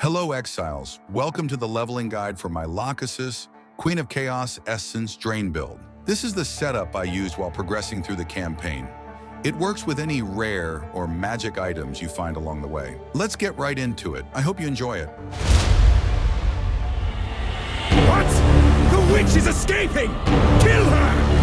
Hello Exiles, welcome to the leveling guide for my Lahkesis, Queen of Chaos Essence Drain build. This is the setup I used while progressing through the campaign. It works with any rare or magic items you find along the way. Let's get right into it. I hope you enjoy it. What? The witch is escaping! Kill her!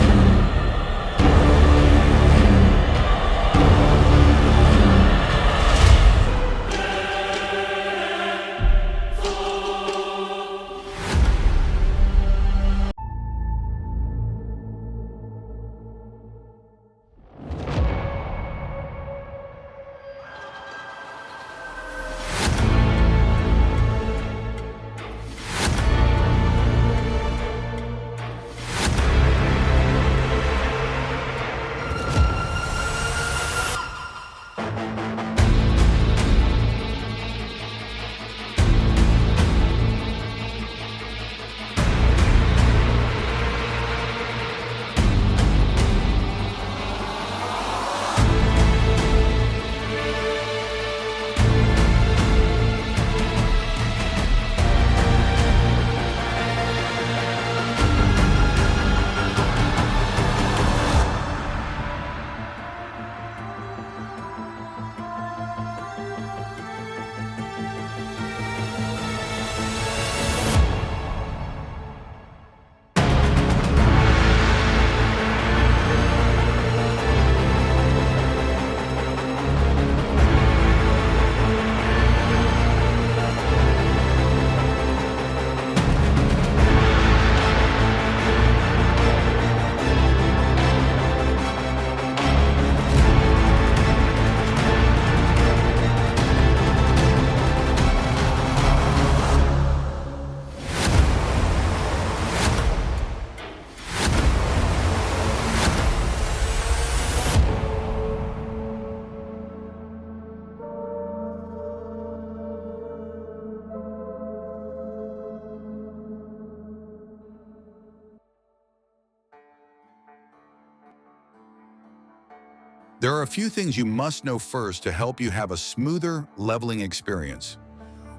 There are a few things you must know first to help you have a smoother leveling experience.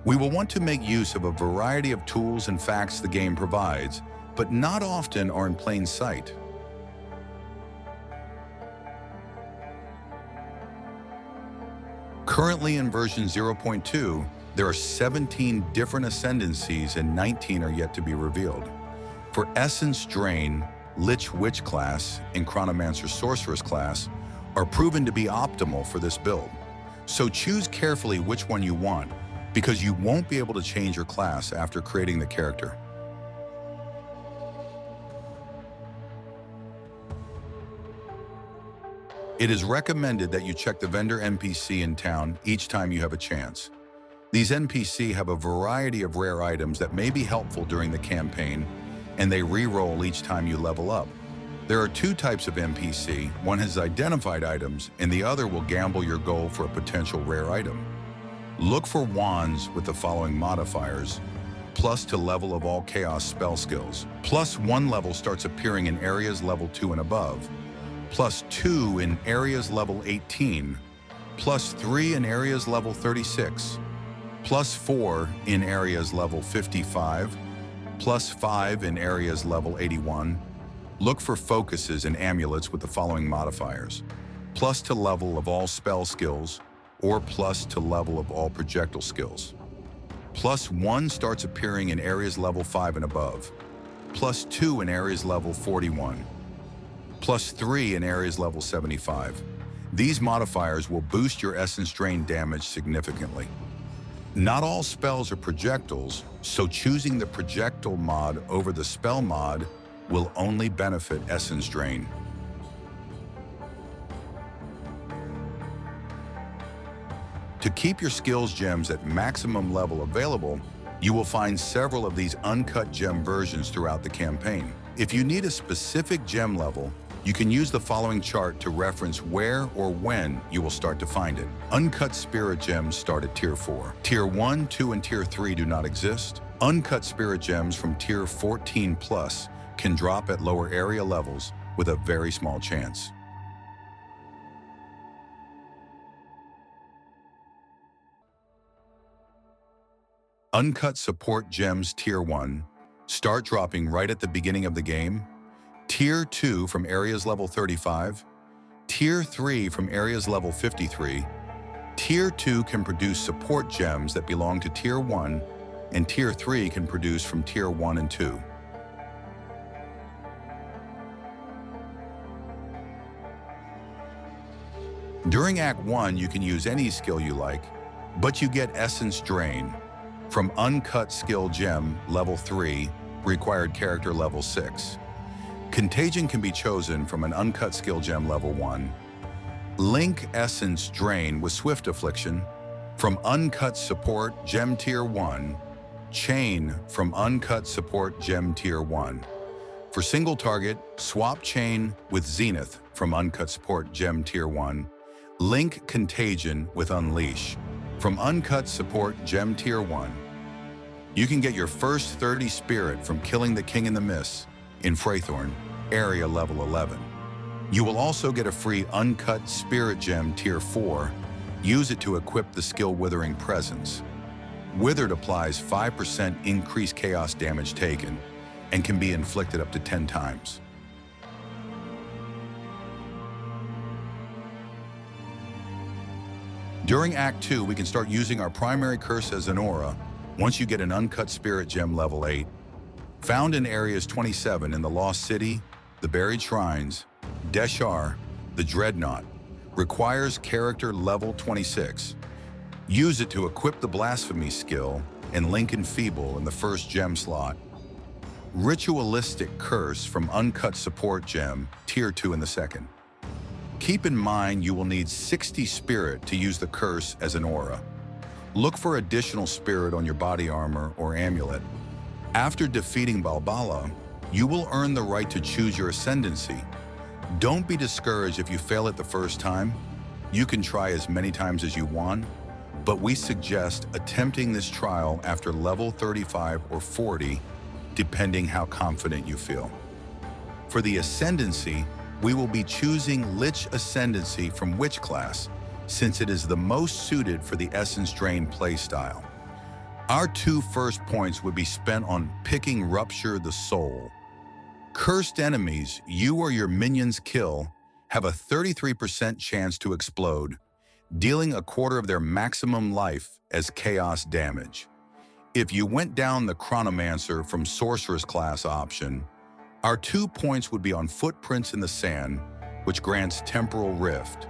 We will want to make use of a variety of tools and facts the game provides, but not often are in plain sight. Currently in version 0.2, there are 17 different Ascendancies and 19 are yet to be revealed. For Essence Drain, Lich Witch class, and Chronomancer Sorceress class are proven to be optimal for this build. So choose carefully which one you want, because you won't be able to change your class after creating the character. It is recommended that you check the vendor NPC in town each time you have a chance. These NPC have a variety of rare items that may be helpful during the campaign, and they re-roll each time you level up. There are two types of NPC. One has identified items, and the other will gamble your gold for a potential rare item. Look for wands with the following modifiers: plus to level of all chaos spell skills. +1 level starts appearing in areas level 2 and above. +2 in areas level 18. +3 in areas level 36. +4 in areas level 55. +5 in areas level 81. Look for focuses and amulets with the following modifiers: plus to level of all spell skills, or plus to level of all projectile skills. +1 starts appearing in areas level 5 and above. +2 in areas level 41. +3 in areas level 75. These modifiers will boost your Essence Drain damage significantly. Not all spells are projectiles, so choosing the projectile mod over the spell mod will only benefit Essence Drain. To keep your skills gems at maximum level available, you will find several of these uncut gem versions throughout the campaign. If you need a specific gem level, you can use the following chart to reference where or when you will start to find it. Uncut spirit gems start at Tier 4. Tier 1, 2, and Tier 3 do not exist. Uncut spirit gems from Tier 14 plus can drop at lower area levels with a very small chance. Uncut Support Gems Tier 1 start dropping right at the beginning of the game. Tier 2 from areas level 35. Tier 3 from areas level 53. Tier 2 can produce support gems that belong to Tier 1, and Tier 3 can produce from Tier 1 and 2. During Act 1, you can use any skill you like, but you get Essence Drain from Uncut Skill Gem Level 3, required character Level 6. Contagion can be chosen from an Uncut Skill Gem Level 1. Link Essence Drain with Swift Affliction from Uncut Support Gem Tier 1. Chain from Uncut Support Gem Tier 1. For single target, swap Chain with Zenith from Uncut Support Gem Tier 1. Link Contagion with Unleash from Uncut Support Gem Tier 1. You can get your first 30 Spirit from killing the King in the Mist in Freythorn, area level 11. You will also get a free Uncut Spirit Gem Tier 4. Use it to equip the skill Withering Presence. Withered applies 5% increased chaos damage taken and can be inflicted up to 10 times. During Act 2, we can start using our primary curse as an aura once you get an Uncut Spirit Gem Level 8. Found in areas 27 in the Lost City, the Buried Shrines, Deshar, the Dreadnought, requires character level 26. Use it to equip the Blasphemy skill and Link Enfeeble in the first gem slot. Ritualistic Curse from Uncut Support Gem, Tier 2 in the second. Keep in mind you will need 60 Spirit to use the curse as an aura. Look for additional Spirit on your body armor or amulet. After defeating Balbala, you will earn the right to choose your Ascendancy. Don't be discouraged if you fail it the first time. You can try as many times as you want, but we suggest attempting this trial after level 35 or 40, depending how confident you feel. For the Ascendancy, we will be choosing Lich Ascendancy from Witch class, since it is the most suited for the Essence Drain playstyle. Our 2 first points would be spent on picking Rupture the Soul. Cursed enemies you or your minions kill have a 33% chance to explode, dealing a quarter of their maximum life as chaos damage. If you went down the Chronomancer from Sorceress class option, our 2 points would be on Footprints in the Sand, which grants Temporal Rift.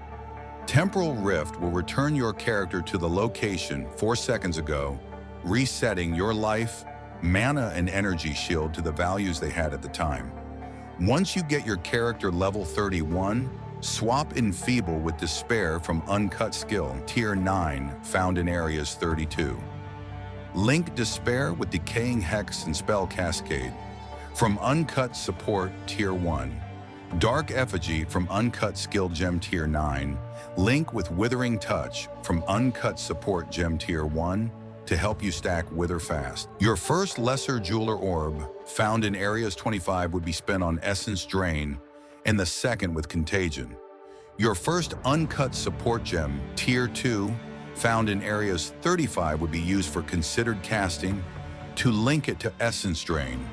Temporal Rift will return your character to the location 4 seconds ago, resetting your life, mana, and energy shield to the values they had at the time. Once you get your character level 31, swap Enfeeble with Despair from Uncut Skill Tier 9 found in areas 32. Link Despair with Decaying Hex and Spell Cascade from Uncut Support Tier 1. Dark Effigy from Uncut Skill Gem Tier 9. Link with Withering Touch from Uncut Support Gem Tier 1 to help you stack Wither fast. Your first Lesser Jeweler Orb, found in areas 25, would be spent on Essence Drain, and the second with Contagion. Your first Uncut Support Gem, Tier 2, found in areas 35, would be used for Considered Casting to link it to Essence Drain.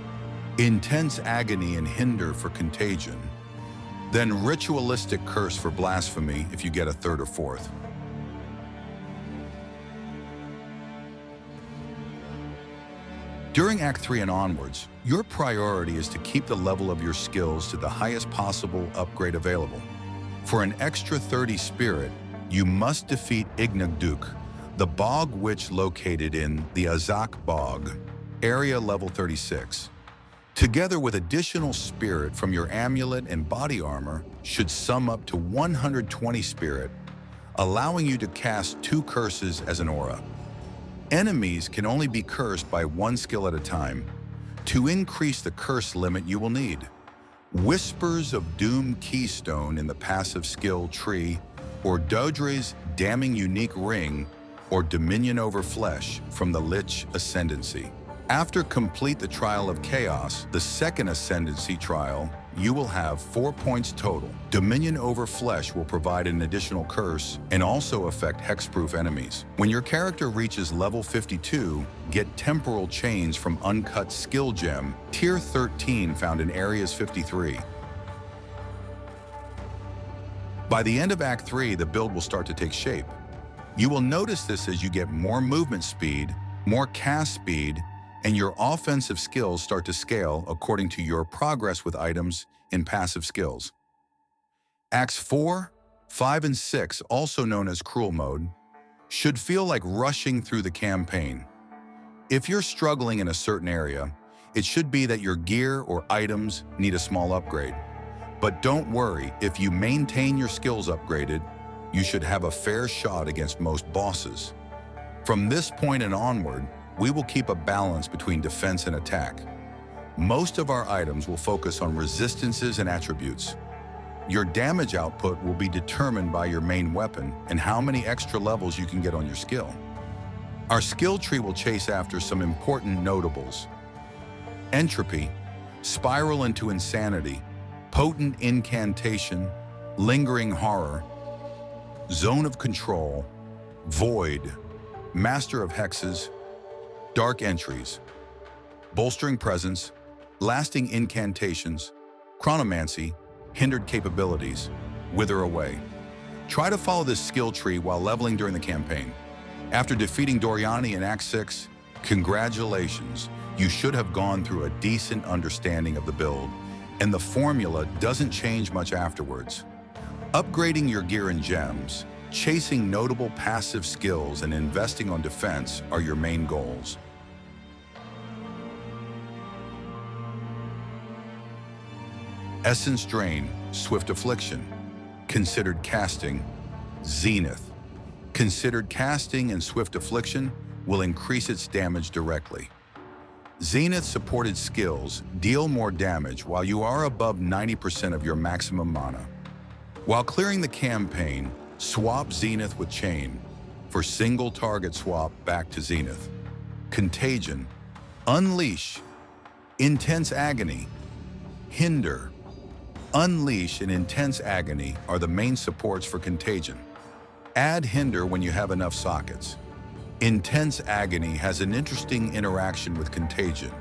Intense Agony and Hinder for Contagion. Then Ritualistic Curse for Blasphemy if you get a 3rd or 4th. During Act 3 and onwards, your priority is to keep the level of your skills to the highest possible upgrade available. For an extra 30 Spirit, you must defeat Ignagduk, the Bog Witch located in the Azak Bog, area level 36. Together with additional Spirit from your amulet and body armor should sum up to 120 Spirit, allowing you to cast 2 curses as an aura. Enemies can only be cursed by 1 skill at a time. To increase the curse limit, you will need Whispers of Doom Keystone in the passive skill tree, or Dodre's Damning Unique Ring, or Dominion over Flesh from the Lich Ascendancy. After complete the Trial of Chaos, the second Ascendancy trial, you will have 4 points total. Dominion over Flesh will provide an additional curse and also affect hexproof enemies. When your character reaches level 52, get Temporal Chains from Uncut skill gem, tier 13 found in areas 53. By the end of Act 3, the build will start to take shape. You will notice this as you get more movement speed, more cast speed, and your offensive skills start to scale according to your progress with items in passive skills. Acts 4, 5, and 6, also known as Cruel Mode, should feel like rushing through the campaign. If you're struggling in a certain area, it should be that your gear or items need a small upgrade. But don't worry, if you maintain your skills upgraded, you should have a fair shot against most bosses. From this point and onward, we will keep a balance between defense and attack. Most of our items will focus on resistances and attributes. Your damage output will be determined by your main weapon and how many extra levels you can get on your skill. Our skill tree will chase after some important notables: Entropy, Spiral into Insanity, Potent Incantation, Lingering Horror, Zone of Control, Void, Master of Hexes, Dark Entries, Bolstering Presence, Lasting Incantations, Chronomancy, Hindered Capabilities, Wither Away. Try to follow this skill tree while leveling during the campaign. After defeating Doriani in Act 6, congratulations, you should have gone through a decent understanding of the build, and the formula doesn't change much afterwards. Upgrading your gear and gems, chasing notable passive skills, and investing on defense are your main goals. Essence Drain, Swift Affliction. Considered Casting, Zenith. Considered Casting and Swift Affliction will increase its damage directly. Zenith-supported skills deal more damage while you are above 90% of your maximum mana. While clearing the campaign, swap Zenith with Chain for single target swap back to Zenith. Contagion, Unleash, Intense Agony, Hinder. Unleash and Intense Agony are the main supports for Contagion. Add Hinder when you have enough sockets. Intense Agony has an interesting interaction with Contagion.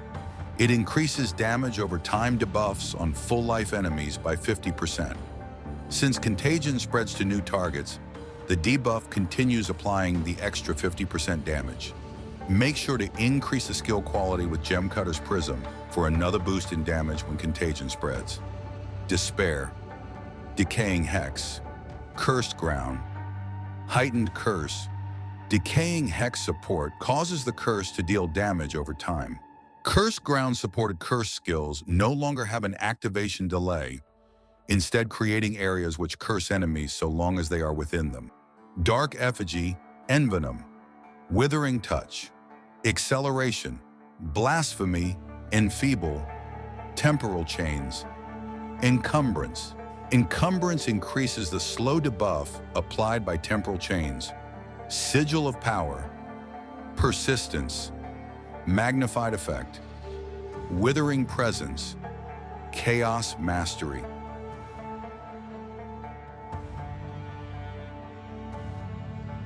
It increases damage over time debuffs on full-life enemies by 50%. Since Contagion spreads to new targets, the debuff continues applying the extra 50% damage. Make sure to increase the skill quality with Gemcutter's Prism for another boost in damage when Contagion spreads. Despair, Decaying Hex, Cursed Ground, Heightened Curse. Decaying Hex support causes the curse to deal damage over time. Cursed Ground supported curse skills no longer have an activation delay, instead creating areas which curse enemies so long as they are within them. Dark Effigy, Envenom, Withering Touch, Acceleration, Blasphemy, Enfeeble, Temporal Chains, Encumbrance. Encumbrance increases the slow debuff applied by Temporal Chains. Sigil of Power, Persistence, Magnified Effect, Withering Presence, Chaos Mastery.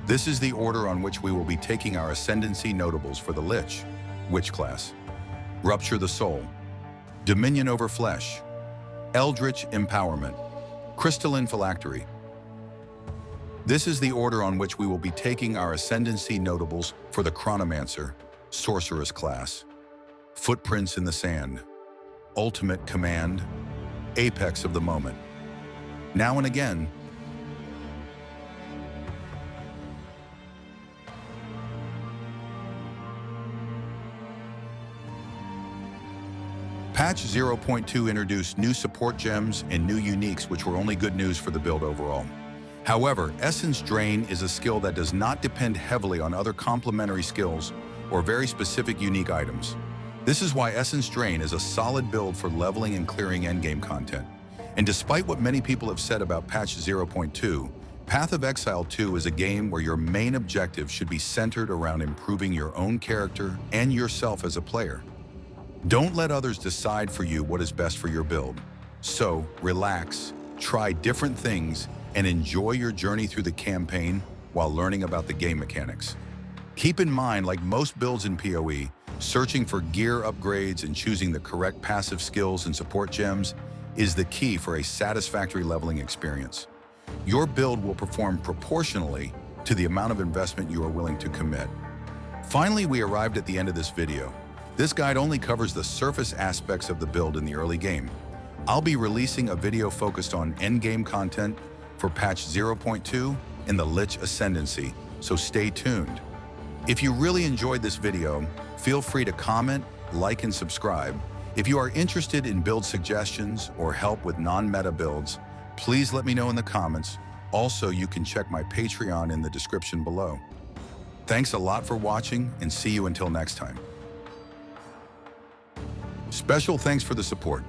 This is the order on which we will be taking our Ascendancy notables for the Lich, Witch class. Rupture the Soul, Dominion over Flesh, Eldritch Empowerment, Crystalline Phylactery. This is the order on which we will be taking our Ascendancy notables for the Chronomancer, Sorceress class. Footprints in the Sand, Ultimate Command, Apex of the Moment. Now and again, Patch 0.2 introduced new support gems and new uniques, which were only good news for the build overall. However, Essence Drain is a skill that does not depend heavily on other complementary skills or very specific unique items. This is why Essence Drain is a solid build for leveling and clearing endgame content. And despite what many people have said about Patch 0.2, Path of Exile 2 is a game where your main objective should be centered around improving your own character and yourself as a player. Don't let others decide for you what is best for your build. So relax, try different things, and enjoy your journey through the campaign while learning about the game mechanics. Keep in mind, like most builds in PoE, searching for gear upgrades and choosing the correct passive skills and support gems is the key for a satisfactory leveling experience. Your build will perform proportionally to the amount of investment you are willing to commit. Finally, we arrived at the end of this video. This guide only covers the surface aspects of the build in the early game. I'll be releasing a video focused on endgame content for patch 0.2 and the Lich Ascendancy, so stay tuned. If you really enjoyed this video, feel free to comment, like, and subscribe. If you are interested in build suggestions or help with non-meta builds, please let me know in the comments. Also, you can check my Patreon in the description below. Thanks a lot for watching, and see you until next time. Special thanks for the support.